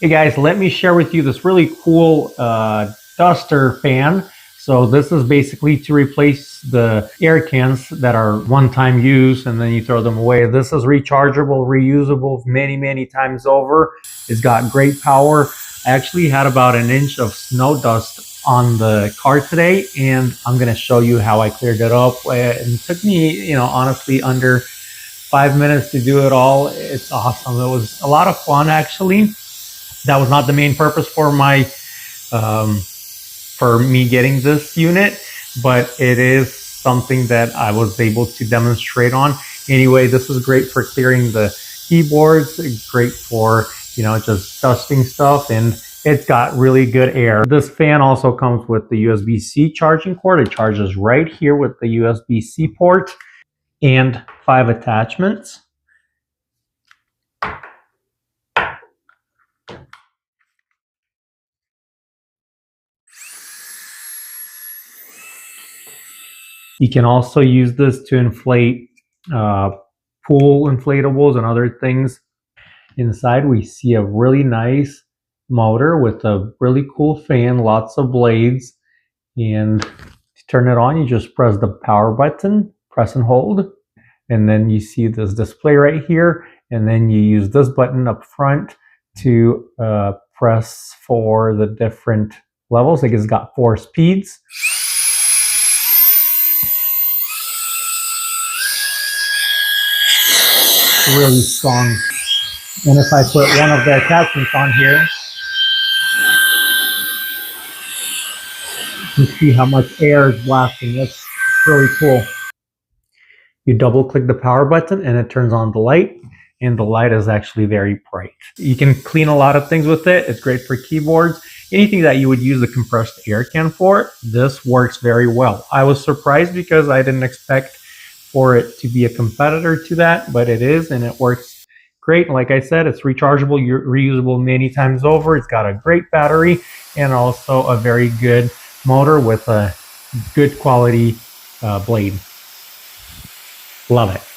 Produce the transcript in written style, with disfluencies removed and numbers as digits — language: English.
Hey guys, let me share with you this really cool duster fan. So this is basically to replace the air cans that are one-time use and then you throw them away. This is rechargeable, reusable many times over. It's got great power. I actually had about an inch of snow dust on the car today, and I'm gonna show you how I cleared it up. It took me, honestly under 5 minutes to do it all. It's awesome. It was a lot of fun actually. That was not the main purpose for me getting this unit, but it is something that I was able to demonstrate on. Anyway, this is great for clearing the keyboards, great for, just dusting stuff, and it's got really good air. This fan also comes with the USB-C charging cord. It charges right here with the USB-C port and 5 attachments. You can also use this to inflate pool inflatables and other things. Inside we see a really nice motor with a really cool fan, lots of blades, and to turn it on you just press the power button, press and hold, and then you see this display right here, and then you use this button up front to press for the different levels. Like it's got 4 speeds. Really strong. And if I put one of the attachments on here, you see how much air is blasting. That's really cool. You double click the power button and it turns on the light, and the light is actually very bright. You can clean a lot of things with it. It's great for keyboards. Anything that you would use the compressed air can for, this works very well. I was surprised because I didn't expect for it to be a competitor to that, but it is, and it works great. Like I said, it's rechargeable, reusable many times over. It's got a great battery and also a very good motor with a good quality blade. Love it.